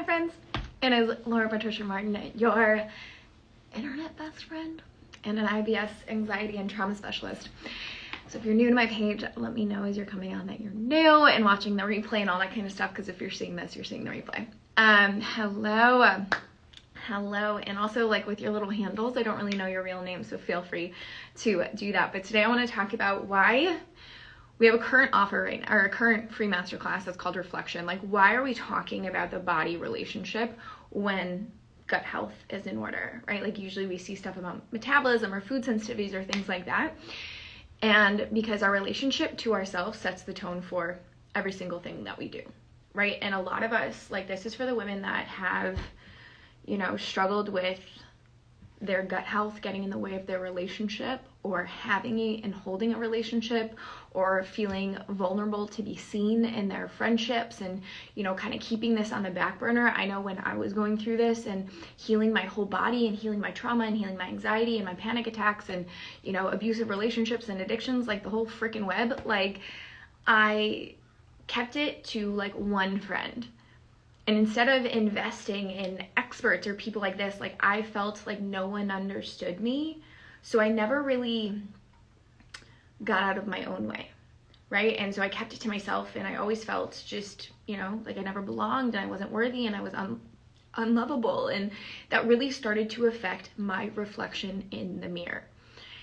friends, and it's Laura Patricia Martin, your internet best friend and an IBS anxiety and trauma specialist. So if you're new to my page, let me know as you're coming on that you're new and watching the replay and all that kind of stuff, because if you're seeing this, you're seeing the replay. Hello, and also like with your little handles, I don't really know your real name, so feel free to do that. But today I want to talk about why we have a current offer right now, or a current free masterclass that's called Reflection. Like, why are we talking about the body relationship when gut health is in order, right? Like usually we see stuff about metabolism or food sensitivities or things like that. And because our relationship to ourselves sets the tone for every single thing that we do, right? And a lot of us, like, this is for the women that have, struggled with their gut health getting in the way of their relationship, or having and holding a relationship, or feeling vulnerable to be seen in their friendships, and kind of keeping this on the back burner. I know when I was going through this and healing my whole body and healing my trauma and healing my anxiety and my panic attacks and abusive relationships and addictions, like the whole freaking web, like I kept it to like one friend. And instead of investing in experts or people like this, like I felt like no one understood me. So I never really got out of my own way, right? And so I kept it to myself, and I always felt just, like I never belonged, and I wasn't worthy, and I was unlovable. And that really started to affect my reflection in the mirror.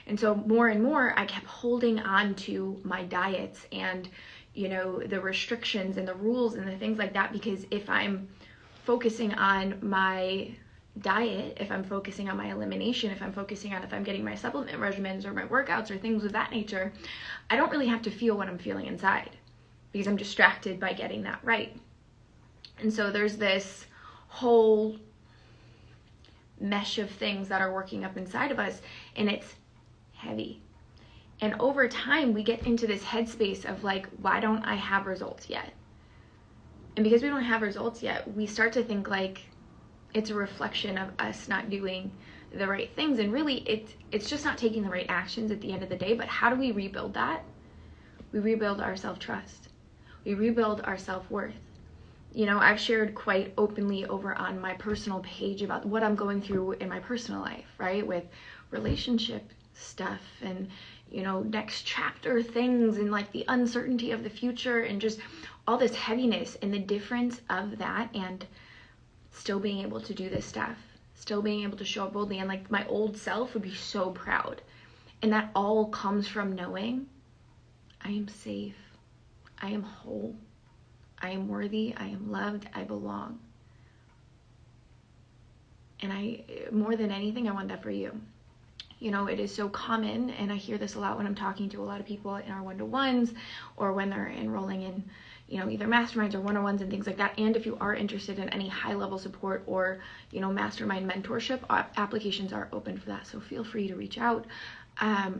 And so more and more, I kept holding on to my diets and the restrictions and the rules and the things like that, because if I'm focusing on my diet, if I'm focusing on my elimination, if I'm focusing on if I'm getting my supplement regimens or my workouts or things of that nature, I don't really have to feel what I'm feeling inside, because I'm distracted by getting that right. And so there's this whole mesh of things that are working up inside of us, and it's heavy. And over time, we get into this headspace of like, why don't I have results yet? And because we don't have results yet, we start to think like it's a reflection of us not doing the right things. And really, it's just not taking the right actions at the end of the day. But how do we rebuild that? We rebuild our self-trust. We rebuild our self-worth. I've shared quite openly over on my personal page about what I'm going through in my personal life, right? With relationship stuff and next chapter things, and like the uncertainty of the future, and just all this heaviness, and the difference of that and still being able to do this stuff, still being able to show up boldly. And like my old self would be so proud, and that all comes from knowing I am safe, I am whole, I am worthy, I am loved, I belong. And more than anything, I want that for you. It is so common, and I hear this a lot when I'm talking to a lot of people in our one-to-ones, or when they're enrolling in, either masterminds or one-on-ones and things like that. And if you are interested in any high-level support or, mastermind mentorship, applications are open for that. So feel free to reach out,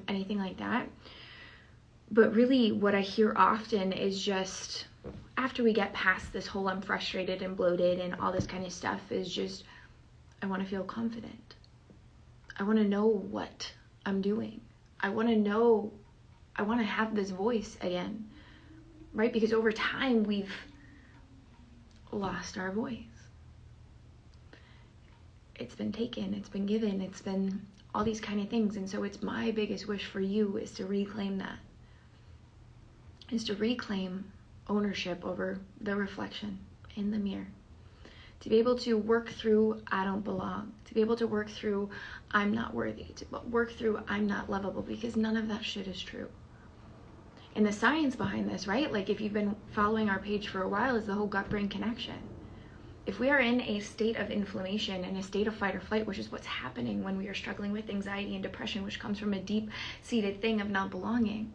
anything like that. But really what I hear often is just, after we get past this whole I'm frustrated and bloated and all this kind of stuff, is just, I want to feel confident. I want to know what I'm doing. I want to have this voice again, right? Because over time, we've lost our voice. It's been taken, it's been given, it's been all these kind of things. And so it's my biggest wish for you is to reclaim that, is to reclaim ownership over the reflection in the mirror. To be able to work through I don't belong, to be able to work through I'm not worthy, to work through I'm not lovable, because none of that shit is true. And the science behind this, right? Like if you've been following our page for a while, is the whole gut-brain connection. If we are in a state of inflammation and a state of fight or flight, which is what's happening when we are struggling with anxiety and depression, which comes from a deep-seated thing of not belonging,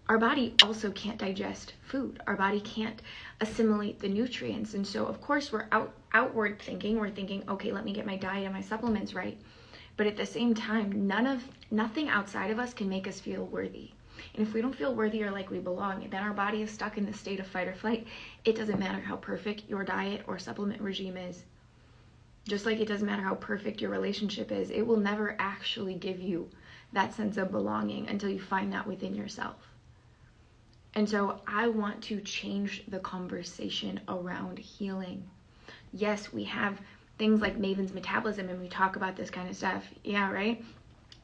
our body also can't digest food. Our body can't assimilate the nutrients. And so, of course, we're outward thinking. We're thinking, okay, let me get my diet and my supplements right. But at the same time, nothing outside of us can make us feel worthy. And if we don't feel worthy or like we belong, then our body is stuck in the state of fight or flight. It doesn't matter how perfect your diet or supplement regime is. Just like it doesn't matter how perfect your relationship is, it will never actually give you that sense of belonging until you find that within yourself. And so I want to change the conversation around healing. Yes, we have things like Maven's Metabolism, and we talk about this kind of stuff. Yeah, right?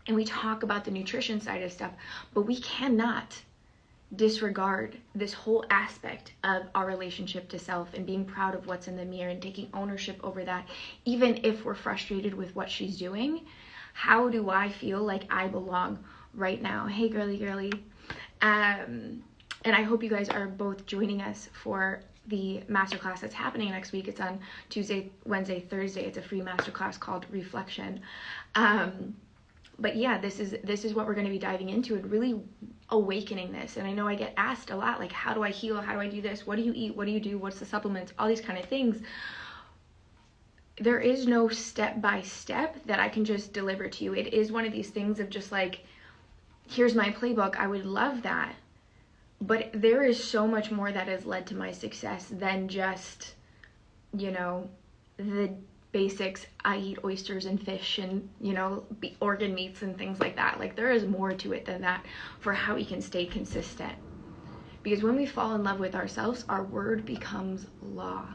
And we talk about the nutrition side of stuff, but we cannot disregard this whole aspect of our relationship to self and being proud of what's in the mirror and taking ownership over that, even if we're frustrated with what she's doing. How do I feel like I belong right now? Hey, girly. And I hope you guys are both joining us for the masterclass that's happening next week. It's on Tuesday, Wednesday, Thursday. It's a free masterclass called Reflection. But yeah, this is what we're going to be diving into, and really awakening this. And I know I get asked a lot, like, how do I heal? How do I do this? What do you eat? What do you do? What's the supplements? All these kind of things. There is no step-by-step that I can just deliver to you. It is one of these things of just like, here's my playbook. I would love that. But there is so much more that has led to my success than just, the basics. I eat oysters and fish and, organ meats and things like that. Like, there is more to it than that for how we can stay consistent. Because when we fall in love with ourselves, our word becomes law.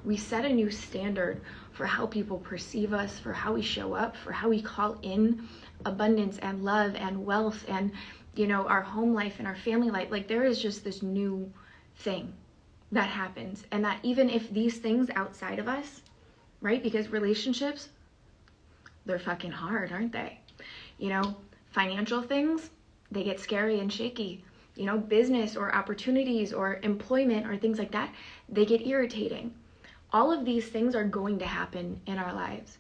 We set a new standard for how people perceive us, for how we show up, for how we call in abundance and love and wealth and, our home life and our family life. Like, there is just this new thing that happens. And that even if these things outside of us, right? Because relationships, they're fucking hard, aren't they? Financial things, they get scary and shaky. Business or opportunities or employment or things like that, they get irritating. All of these things are going to happen in our lives.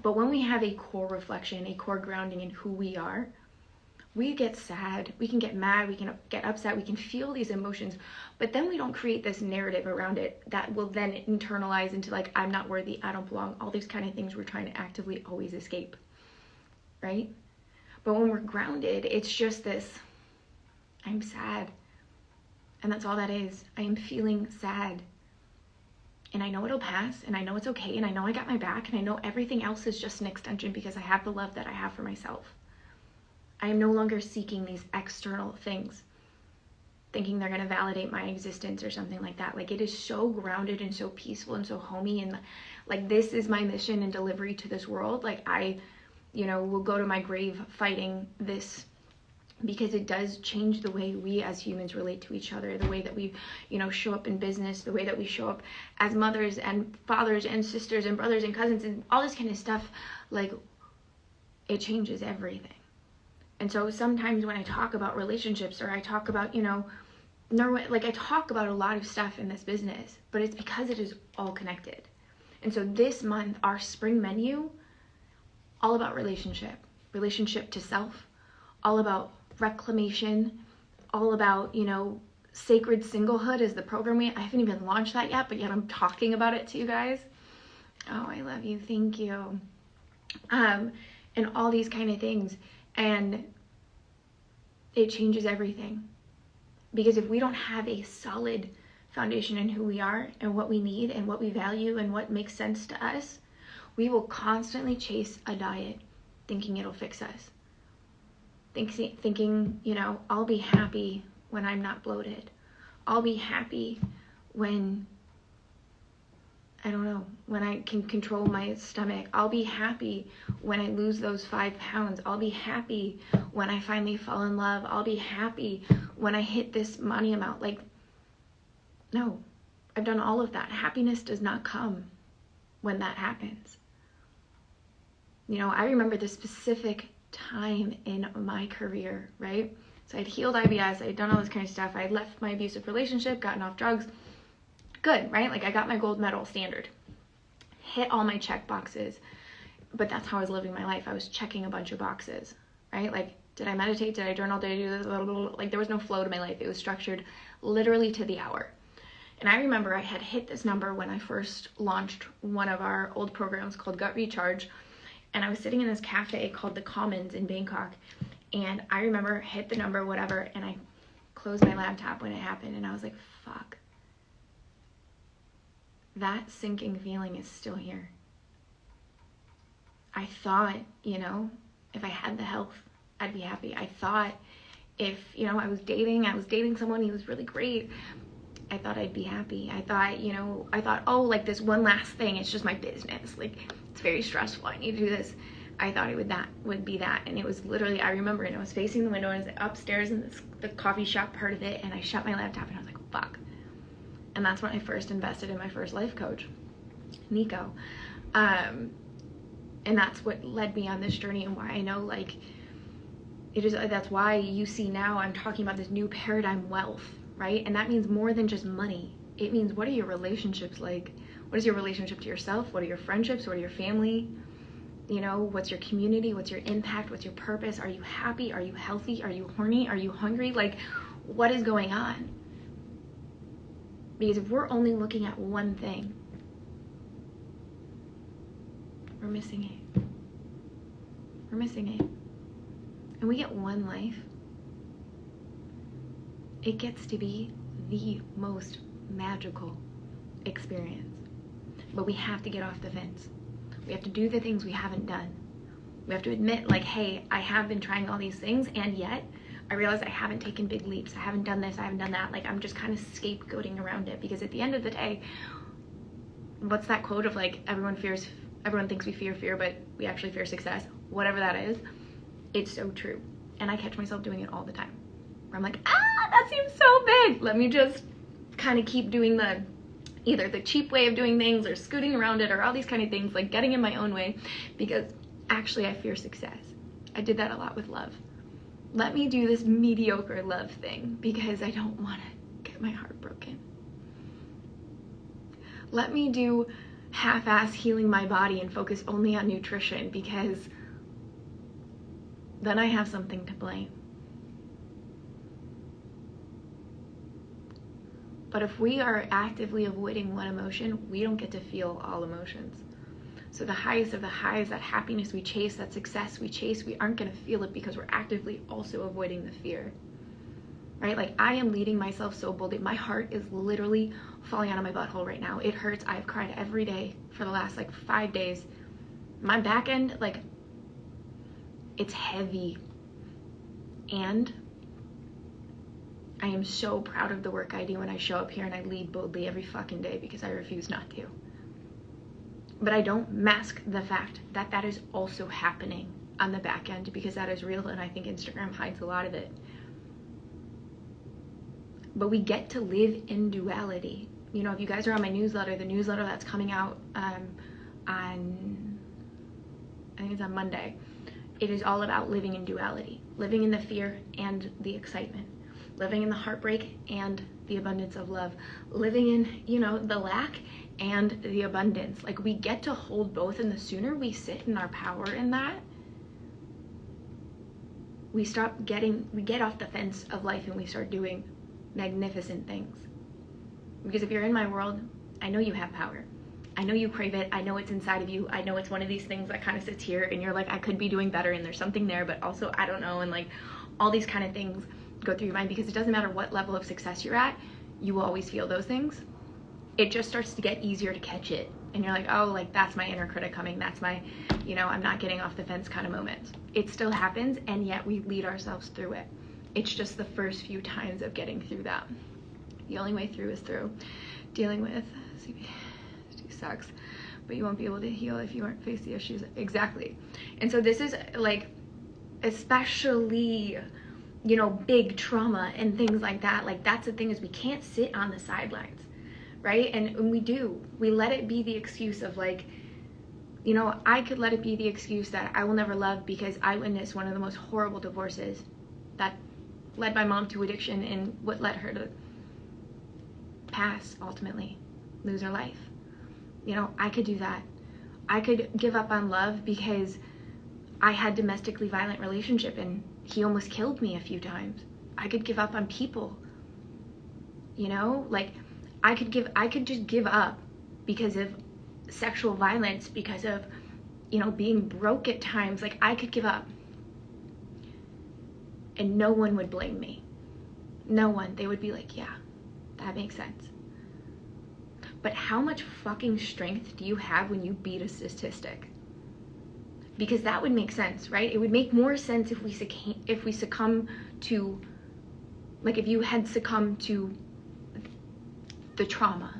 But when we have a core reflection, a core grounding in who we are, we get sad, we can get mad, we can get upset, we can feel these emotions, but then we don't create this narrative around it that will then internalize into like, I'm not worthy, I don't belong, all these kind of things we're trying to actively always escape, right? But when we're grounded, it's just this, I'm sad. And that's all that is. I am feeling sad. And I know it'll pass, and I know it's okay, and I know I got my back, and I know everything else is just an extension because I have the love that I have for myself. I am no longer seeking these external things, thinking they're going to validate my existence or something like that. Like, it is so grounded and so peaceful and so homey, and like, this is my mission and delivery to this world. Like, I, will go to my grave fighting this, because it does change the way we as humans relate to each other, the way that we, show up in business, the way that we show up as mothers and fathers and sisters and brothers and cousins and all this kind of stuff. Like, it changes everything. And so sometimes when I talk about relationships, or I talk about, I talk about a lot of stuff in this business, but it's because it is all connected. And so this month, our spring menu, all about relationship to self, all about reclamation, all about, sacred singlehood is the program. I haven't even launched that yet, but yet I'm talking about it to you guys. Oh, I love you. Thank you. And all these kind of things. And it changes everything. Because if we don't have a solid foundation in who we are and what we need and what we value and what makes sense to us, we will constantly chase a diet thinking it'll fix us. Thinking, I'll be happy when I'm not bloated. I'll be happy when, when I can control my stomach. I'll be happy when I lose those 5 pounds. I'll be happy when I finally fall in love. I'll be happy when I hit this money amount. Like, no, I've done all of that. Happiness does not come when that happens. I remember the specific time in my career, right? So I'd healed IBS, I'd done all this kind of stuff, I had left my abusive relationship, gotten off drugs, good, right? Like, I got my gold medal standard, hit all my check boxes, but that's how I was living my life. I was checking a bunch of boxes, right? Like, did I meditate? Did I journal? Did I do this? Like, there was no flow to my life. It was structured literally to the hour. And I remember I had hit this number when I first launched one of our old programs called Gut Recharge. And I was sitting in this cafe called The Commons in Bangkok. And I remember hit the number, whatever, and I closed my laptop when it happened. And I was like, fuck. That sinking feeling is still here. I thought, if I had the health, I'd be happy. I thought if, I was dating someone, he was really great. I thought I'd be happy. I thought, oh, like this one last thing, it's just my business. Like, it's very stressful. I need to do this. I thought it would be that. And it was literally, I remember, and I was facing the window, and I was upstairs in the coffee shop part of it, and I shut my laptop, and I was like, fuck. And that's when I first invested in my first life coach, Nico. And that's what led me on this journey, and why I know, like, that's why you see now I'm talking about this new paradigm wealth, right? And that means more than just money. It means, what are your relationships like? What is your relationship to yourself? What are your friendships? What are your family? You know, what's your community? What's your impact? What's your purpose? Are you happy? Are you healthy? Are you horny? Are you hungry? Like, what is going on? Because if we're only looking at one thing, we're missing it. We're missing it. And we get one life. It gets to be the most magical experience. But we have to get off the fence. We have to do the things we haven't done. We have to admit, like, hey, I have been trying all these things, and yet I realize I haven't taken big leaps. I haven't done this, I haven't done that. Like, I'm just kind of scapegoating around it, because at the end of the day, what's that quote of, like, everyone thinks we fear, but we actually fear success? Whatever that is, it's so true. And I catch myself doing it all the time, where I'm like, that seems so big. Let me just kind of keep doing either the cheap way of doing things, or scooting around it, or all these kind of things, like getting in my own way, because actually I fear success. I did that a lot with love. Let me do this mediocre love thing because I don't want to get my heart broken. Let me do half-ass healing my body and focus only on nutrition, because then I have something to blame. But if we are actively avoiding one emotion, we don't get to feel all emotions. So the highest of the highs, that happiness we chase, that success we chase, we aren't going to feel it because we're actively also avoiding the fear. Right? Like, I am leading myself so boldly. My heart is literally falling out of my butthole right now. It hurts. I've cried every day for the last, 5 days. My back end, it's heavy. And I am so proud of the work I do when I show up here and I lead boldly every fucking day, because I refuse not to. But I don't mask the fact that that is also happening on the back end, because that is real, and I think Instagram hides a lot of it. But we get to live in duality. You know, if you guys are on my newsletter, the newsletter that's coming out I think it's on Monday, it is all about living in duality, living in the fear and the excitement, living in the heartbreak and the abundance of love, living in, the lack and the abundance. Like, we get to hold both, and the sooner we sit in our power in that, we get off the fence of life and we start doing magnificent things. Because if you're in my world, I know you have power. I know you crave it. I know it's inside of you. I know it's one of these things that kind of sits here and you're like, I could be doing better, and there's something there, but also I don't know. And all these kind of things go through your mind, because it doesn't matter what level of success you're at, you will always feel those things. It just starts to get easier to catch it. And you're like, oh, that's my inner critic coming. That's my, I'm not getting off the fence kind of moment. It still happens, and yet we lead ourselves through it. It's just the first few times of getting through that. The only way through is through dealing with CBD sucks, but you won't be able to heal if you aren't face the issues. Exactly. And so this is especially, big trauma and things like that. That's the thing, is we can't sit on the sidelines, right? And we let it be the excuse of I could let it be the excuse that I will never love because I witnessed one of the most horrible divorces that led my mom to addiction, and what led her to pass, ultimately lose her life. I could do that. I could give up on love because I had domestically violent relationship and he almost killed me a few times. I could give up on people. I could just give up because of sexual violence, because of, being broke at times. I could give up. And no one would blame me. No one. They would be like, yeah, that makes sense. But how much fucking strength do you have when you beat a statistic? Because that would make sense, right? It would make more sense if we succumb to, if you had succumbed to the trauma,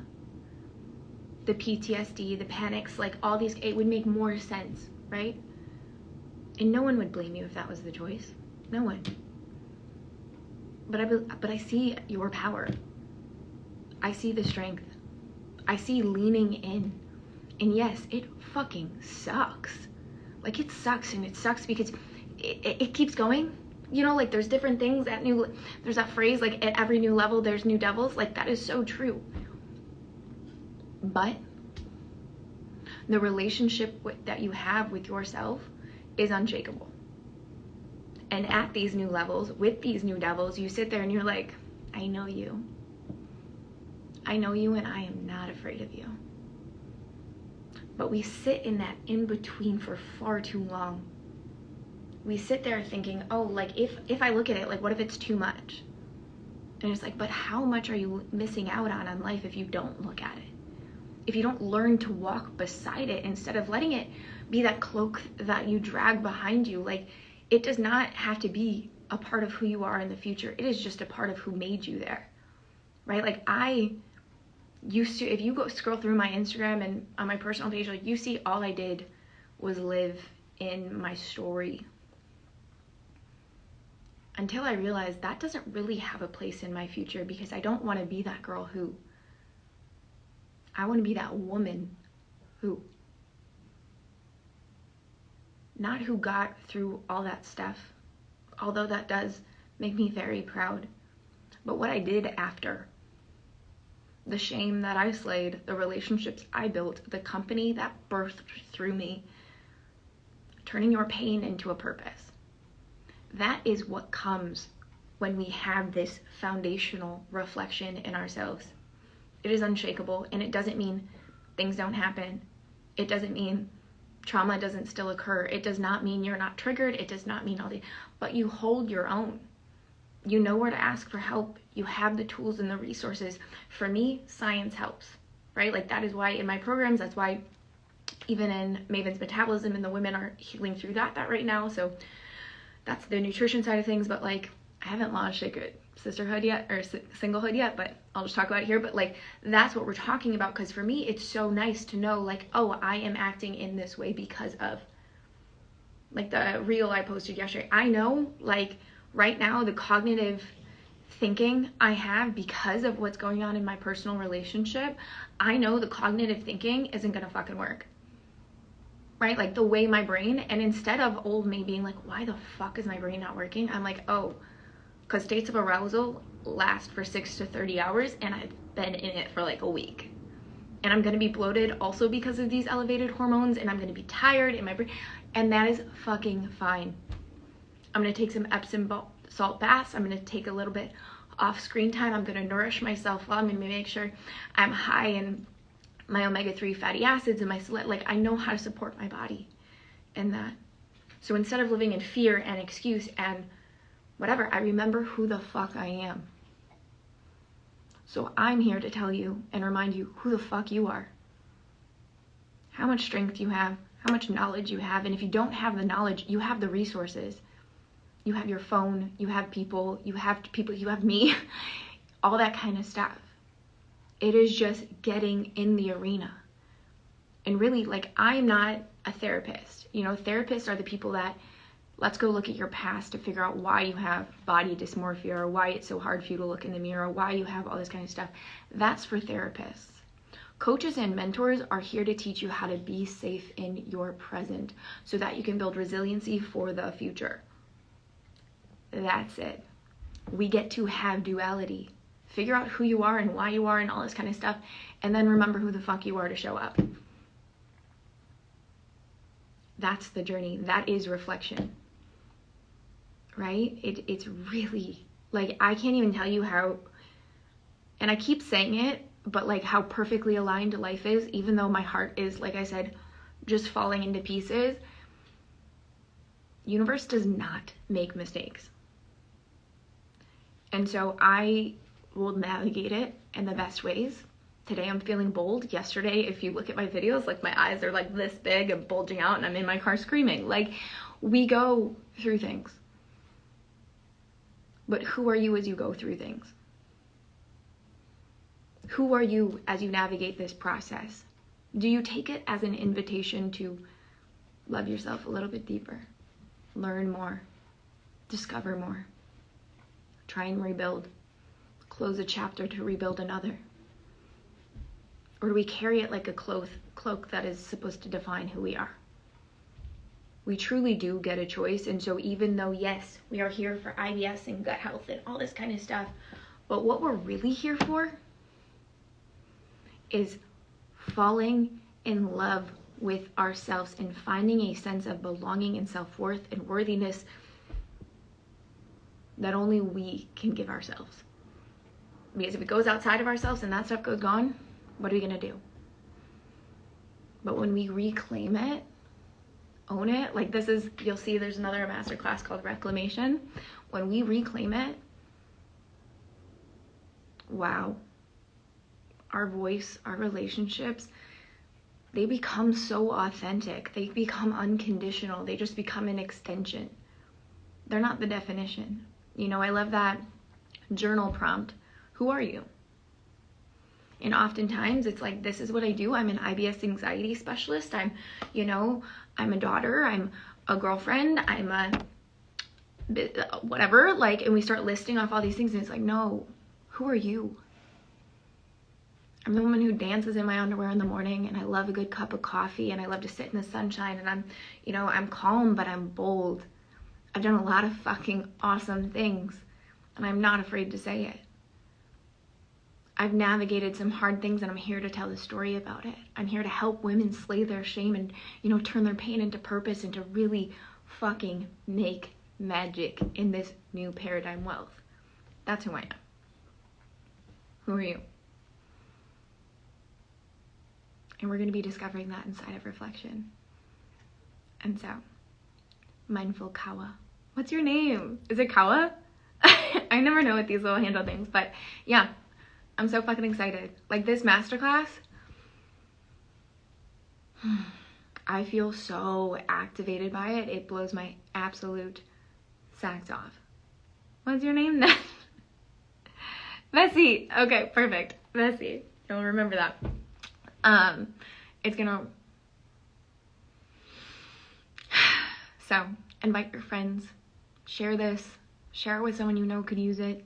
the PTSD, the panics, like all these, it would make more sense, right? And no one would blame you if that was the choice. No one. But I see your power. I see the strength. I see leaning in. And yes, it fucking sucks. Like, it sucks, and it sucks because it keeps going. You know, like, there's different things there's that phrase, like, at every new level, there's new devils. Like, that is so true. But the relationship that you have with yourself is unshakable. And at these new levels, with these new devils, you sit there and you're like, I know you. I know you, and I am not afraid of you. But we sit in that in-between for far too long. We sit there thinking, oh, like, if I look at it, like, what if it's too much? And it's like, but how much are you missing out on life if you don't look at it? If you don't learn to walk beside it instead of letting it be that cloak that you drag behind you. Like, it does not have to be a part of who you are in the future. It is just a part of who made you there, right? Like, I used to, if you go scroll through my Instagram and on my personal page, like, you see all I did was live in my story. Until I realized that doesn't really have a place in my future, because I don't want to be that girl who, I want to be that woman who, not who got through all that stuff, although that does make me very proud, but what I did after. The shame that I slayed, the relationships I built, the company that birthed through me, turning your pain into a purpose. That is what comes when we have this foundational reflection in ourselves. It is unshakable, and it doesn't mean things don't happen. It doesn't mean trauma doesn't still occur. It does not mean you're not triggered. It does not mean all the, but you hold your own. You know where to ask for help. You have the tools and the resources. For me, science helps, right? Like, that is why in my programs, that's why even in Maven's Metabolism, and the women are healing through that right now. So that's the nutrition side of things. But, like, I haven't launched Sacred Sisterhood yet, or Singlehood yet, but I'll just talk about it here. But, like, that's what we're talking about, because for me, it's so nice to know, like, oh, I am acting in this way because of, like, the reel I posted yesterday. I know, like, right now, the cognitive thinking I have because of what's going on in my personal relationship, I know the cognitive thinking isn't gonna fucking work, right? Like, the way my brain, and instead of old me being like, why the fuck is my brain not working? I'm like, oh, because states of arousal last for 6 to 30 hours, and I've been in it for like a week. And I'm gonna be bloated also because of these elevated hormones, and I'm gonna be tired in my brain, and that is fucking fine. I'm going to take some Epsom salt baths. I'm going to take a little bit off screen time. I'm going to nourish myself well. I'm going to make sure I'm high in my omega-3 fatty acids and my, like, I know how to support my body in that. So instead of living in fear and excuse and whatever, I remember who the fuck I am. So I'm here to tell you and remind you who the fuck you are. How much strength you have, how much knowledge you have, and if you don't have the knowledge, you have the resources. You have your phone, you have people, you have me, all that kind of stuff. It is just getting in the arena. And really, like, I'm not a therapist. You know, therapists are the people that, let's go look at your past to figure out why you have body dysmorphia, or why it's so hard for you to look in the mirror, or why you have all this kind of stuff. That's for therapists. Coaches and mentors are here to teach you how to be safe in your present so that you can build resiliency for the future. That's it. We get to have duality. Figure out who you are and why you are and all this kind of stuff, and then remember who the fuck you are to show up. That's the journey. That is reflection. Right? It's really, like, I can't even tell you how, and I keep saying it, but, like, how perfectly aligned life is, even though my heart is, like I said, just falling into pieces. Universe does not make mistakes. And so I will navigate it in the best ways. Today I'm feeling bold. Yesterday, if you look at my videos, like, my eyes are like this big and bulging out, and I'm in my car screaming. Like, we go through things. But who are you as you go through things? Who are you as you navigate this process? Do you take it as an invitation to love yourself a little bit deeper, learn more, discover more, try and rebuild, close a chapter to rebuild another? Or do we carry it like a cloak that is supposed to define who we are? We truly do get a choice. And so even though, yes, we are here for IBS and gut health and all this kind of stuff, but what we're really here for is falling in love with ourselves and finding a sense of belonging and self-worth and worthiness that only we can give ourselves. Because if it goes outside of ourselves and that stuff goes gone, what are we going to do? But when we reclaim it, own it, like this is, you'll see there's another masterclass called Reclamation. When we reclaim it, wow, our voice, our relationships, they become so authentic. They become unconditional. They just become an extension. They're not the definition. You know, I love that journal prompt. Who are you? And oftentimes it's like, this is what I do. I'm an IBS anxiety specialist. I'm a daughter. I'm a girlfriend. I'm a whatever. Like, and we start listing off all these things and it's like, no, who are you? I'm the woman who dances in my underwear in the morning, and I love a good cup of coffee, and I love to sit in the sunshine, and I'm calm, but I'm bold. I've done a lot of fucking awesome things, and I'm not afraid to say it. I've navigated some hard things, and I'm here to tell the story about it. I'm here to help women slay their shame and, turn their pain into purpose and to really fucking make magic in this new paradigm wealth. That's who I am. Who are you? And we're going to be discovering that inside of reflection. And so, mindful Kawa. What's your name? Is it Kawa? I never know with these little handle things, but yeah, I'm so fucking excited. Like this masterclass, I feel so activated by it. It blows my absolute socks off. What's your name then? Bessie. Okay, perfect. Bessie. You'll remember that. It's gonna, so invite your friends, share this, share it with someone you know could use it,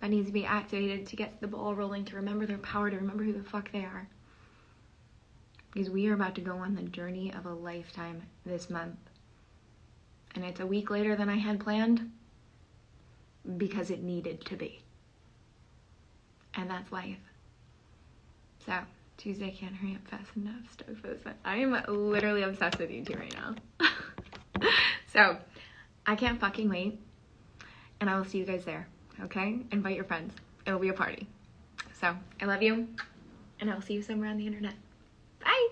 that needs to be activated to get the ball rolling, to remember their power, to remember who the fuck they are. Because we are about to go on the journey of a lifetime this month. And it's a week later than I had planned because it needed to be. And that's life. So, Tuesday can't hurry up fast enough. Stoked for this one. I am literally obsessed with you two right now. So, I can't fucking wait. And I will see you guys there. Okay? Invite your friends. It'll be a party. So, I love you. And I'll see you somewhere on the internet. Bye!